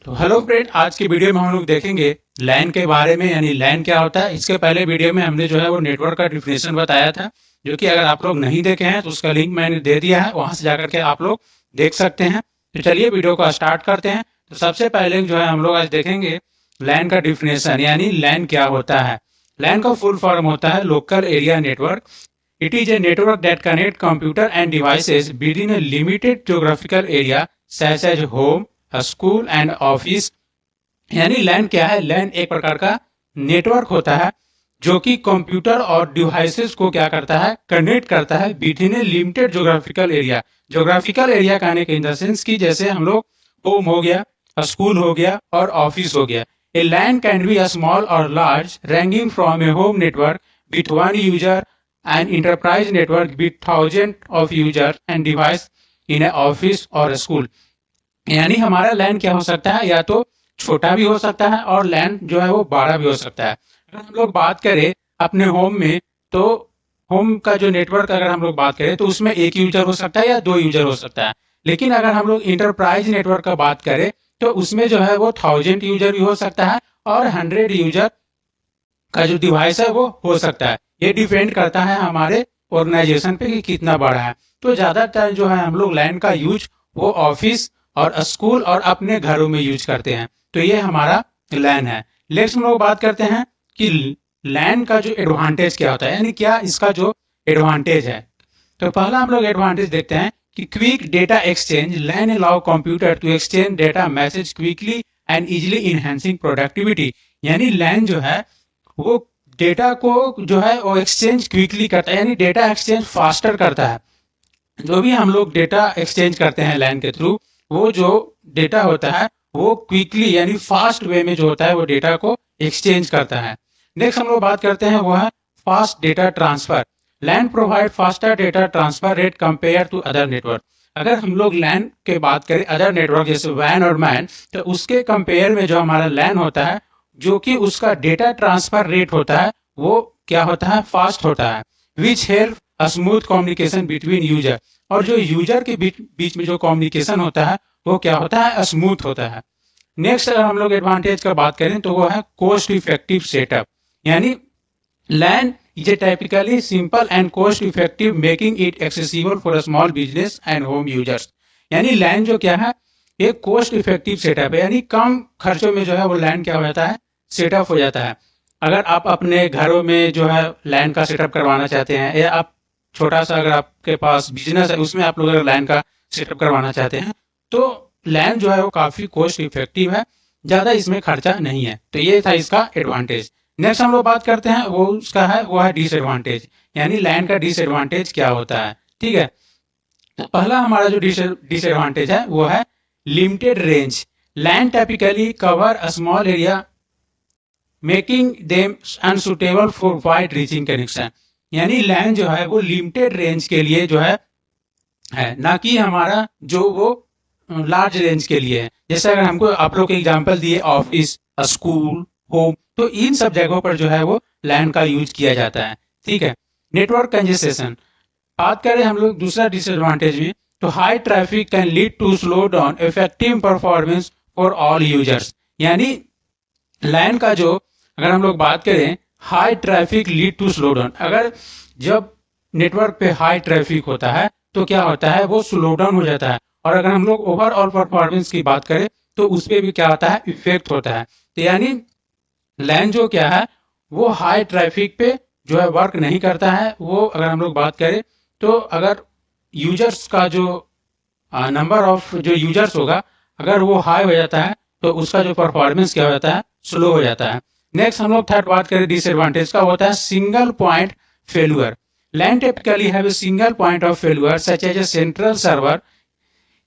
तो hello friend, आज की वीडियो में हम लोग देखेंगे लैन के बारे में, यानी लैन क्या होता है। इसके पहले वीडियो में हमने जो है वो नेटवर्क का डिफिनेशन बताया था, जो कि अगर आप लोग नहीं देखे हैं तो उसका लिंक मैंने दे दिया है, वहां से जाकर के आप लोग देख सकते हैं। तो चलिए वीडियो को स्टार्ट करते हैं। तो सबसे पहले जो है हम लोग आज देखेंगे लैन का डिफिनेशन, यानी लैन क्या होता है। लैन का फुल फॉर्म होता है local area network. It is a network that connect computer end devices with in A limited geographical area such age home, school and office. यानी लैन क्या है? लैन एक प्रकार का नेटवर्क होता है जो कि कंप्यूटर और डिवाइसेस को क्या करता है, कनेक्ट करता है with in A limited geographical area. Geographical area कहने के इन द सेंस की जैसे हम लोग होम हो गया, स्कूल हो गया और ऑफिस हो गया। ए लैन कैन बी अ स्मॉल और large, ranking from A home network with one user and enterprise network with thousand of user and device in A office और स्कूल। यानी हमारा लैन क्या हो सकता है, या तो छोटा भी हो सकता है और लैन जो है वो बड़ा भी हो सकता है। अगर हम लोग बात करें अपने होम में, तो होम का जो नेटवर्क अगर हम लोग बात करें तो उसमें एक यूजर हो सकता है या दो यूजर हो सकता है। लेकिन अगर हम लोग इंटरप्राइज नेटवर्क का बात करें तो उसमें जो है वो थाउजेंड यूजर भी हो सकता है और 100 यूजर का जो डिवाइस है वो हो सकता है। ये डिपेंड करता है हमारे ऑर्गेनाइजेशन पे कि कितना बड़ा है। तो ज्यादातर जो है हम लोग लैन का यूज वो ऑफिस और स्कूल और अपने घरों में यूज करते हैं। तो ये हमारा लैन है। नेक्स्ट हम लोग बात करते हैं कि लैन का जो एडवांटेज क्या होता है, यानी क्या इसका जो एडवांटेज है। तो पहला हम लोग एडवांटेज देखते हैं कि quick data exchange. LAN allow computer to exchange data message quickly and easily enhancing productivity. यानी लैन जो है वो डेटा को जो है वो एक्सचेंज क्विकली करता है, यानी डेटा एक्सचेंज फास्टर करता है। जो भी हम लोग डेटा एक्सचेंज करते हैं लैन के थ्रू, वो जो डेटा होता है वो क्विकली यानी फास्ट वे में जो होता है वो डेटा को एक्सचेंज करता है। नेक्स्ट हम लोग बात करते हैं वो है fast data transfer. LAN provide faster data transfer rate compare to other network. अगर हम लोग लैन के बात करें अदर नेटवर्क जैसे वैन और मैन, तो उसके कंपेयर में जो हमारा लैन होता है, जो कि उसका डेटा ट्रांसफर रेट होता है वो क्या होता है, फास्ट होता है। Which help smooth communication between user. और जो यूजर के बीच में जो कम्युनिकेशन होता है वो क्या होता है, स्मूथ होता है। नेक्स्ट अगर हम लोग एडवांटेज का बात करें तो वो है कॉस्ट इफेक्टिव सेटअप। यानी LAN is a typically simple and cost effective, making it accessible for small business and home users. यानी लैन जो क्या है, एक कॉस्ट इफेक्टिव सेटअप है, यानी कम खर्चों में जो है वो लैन क्या हो जाता है, सेटअप हो जाता है। अगर आप अपने घरों में जो है लैन का सेटअप करवाना चाहते हैं, या आप छोटा सा अगर आपके पास बिजनेस है उसमें आप लोग अगर लैन का सेटअप करवाना चाहते हैं, तो लैन जो है वो काफी कॉस्ट इफेक्टिव है, ज्यादा इसमें खर्चा नहीं है। तो ये था इसका एडवांटेज। नेक्स्ट हम लोग बात करते हैं वो उसका है वो है डिसएडवांटेज। यानी लैन का डिसएडवांटेज क्या होता है, ठीक है। तो पहला हमारा जो डिसएडवांटेज है वो है limited range. LAN typically cover a small area, making them unsuitable for wide reaching connection. यानी लैन जो है वो लिमिटेड रेंज के लिए जो है ना कि हमारा जो वो लार्ज रेंज के लिए है। जैसे अगर हमको आप लोग एग्जांपल दिए ऑफिस, स्कूल, होम, तो इन सब जगहों पर जो है वो लैन का यूज किया जाता है, ठीक है। नेटवर्क कंजेस्टेशन बात करें हम लोग दूसरा डिसएडवांटेज में, तो high traffic can lead to slow down effective performance for all users. यानी लैन का जो अगर हम लोग बात करें high traffic lead to slow down, अगर जब नेटवर्क पे हाई ट्रैफिक होता है तो क्या होता है, वो स्लो डाउन हो जाता है। और अगर हम लोग ओवरऑल परफॉर्मेंस की बात करें तो उस पर भी क्या होता है, इफेक्ट होता है। तो यानी लैन जो क्या है वो हाई ट्रैफिक पे जो है वर्क नहीं करता है। वो अगर हम लोग बात करें तो अगर यूजर्स का जो नंबर ऑफ जो यूजर्स होगा अगर वो हाई हो जाता है तो उसका जो परफॉर्मेंस क्या हो जाता है, स्लो हो जाता है। नेक्स्ट हम लोग थर्ड बात करें डिसएडवांटेज का, होता है single point failure. LAN typically have a single point of failure such as a central server.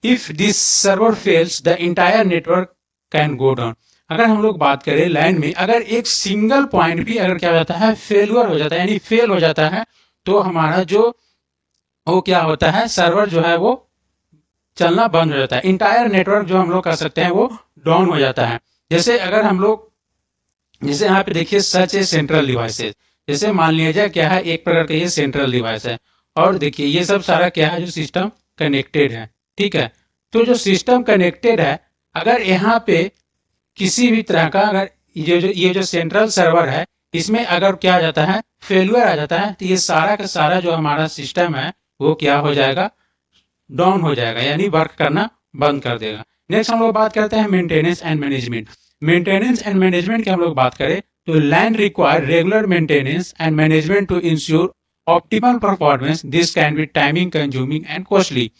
If this server fails the entire network can go down. अगर हम लोग बात करें लैन में अगर एक सिंगल पॉइंट भी अगर क्या हो जाता है, फेल्यूर हो जाता है यानी फेल हो जाता है, तो हमारा जो वो क्या होता है, सर्वर जो है वो चलना बंद हो जाता है। इंटायर नेटवर्क जो हम लोग कर सकते हैं वो डाउन हो जाता है। जैसे अगर हम लोग जैसे यहाँ पे देखिए सच है सेंट्रल डिवाइसेस, जैसे मान लिया जाए क्या है, एक प्रकार का ये सेंट्रल डिवाइस है और देखिए ये सब सारा क्या है, जो सिस्टम कनेक्टेड है, ठीक है। तो जो सिस्टम कनेक्टेड है, अगर यहाँ पे किसी भी तरह का अगर ये जो सेंट्रल सर्वर है इसमें अगर क्या आ जाता है, फेलियर आ जाता है, तो ये सारा का सारा जो हमारा सिस्टम है वो क्या हो जाएगा, डाउन हो जाएगा, यानी वर्क करना बंद कर देगा। नेक्स्ट हम लोग बात करते हैं maintenance and management. Maintenance and management की हम लोग बात करें तो LAN require regular maintenance and management to ensure optimal performance, this can be timing consuming and costly.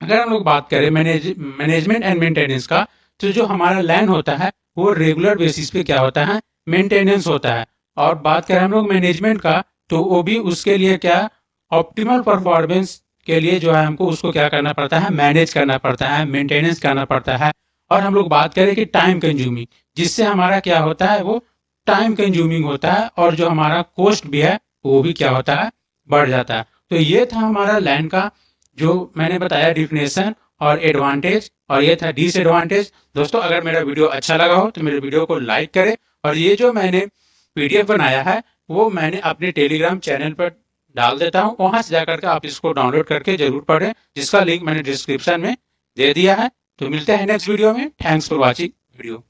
अगर हम लोग बात करें मैनेजमेंट एंड मेंटेनेंस का, तो जो हमारा लैन होता है वो रेगुलर बेसिस पे क्या होता है, मेंटेनेंस होता है। और बात करें हम लोग मैनेजमेंट का, तो वो भी उसके लिए क्या, ऑप्टिमल परफॉर्मेंस के लिए जो है हमको उसको क्या करना पड़ता है, मैनेज करना पड़ता है, मेंटेनेंस करना पड़ता है। और हम लोग बात करें कि टाइम कंज्यूमिंग, जिससे हमारा क्या होता है, वो टाइम कंज्यूमिंग होता है और जो हमारा कॉस्ट भी है वो भी क्या होता है, बढ़ जाता है। तो ये था हमारा लैन का जो मैंने बताया डिफिनेशन और एडवांटेज, और ये था डिसएडवांटेज। दोस्तों अगर मेरा वीडियो अच्छा लगा हो तो मेरे वीडियो को लाइक करें, और ये जो मैंने पीडीएफ बनाया है वो मैंने अपने टेलीग्राम चैनल पर डाल देता हूँ, वहां से जाकर के आप इसको डाउनलोड करके जरूर पढ़ें, जिसका लिंक मैंने डिस्क्रिप्शन में दे दिया है। तो मिलते हैं नेक्स्ट वीडियो में। Thanks for watching video.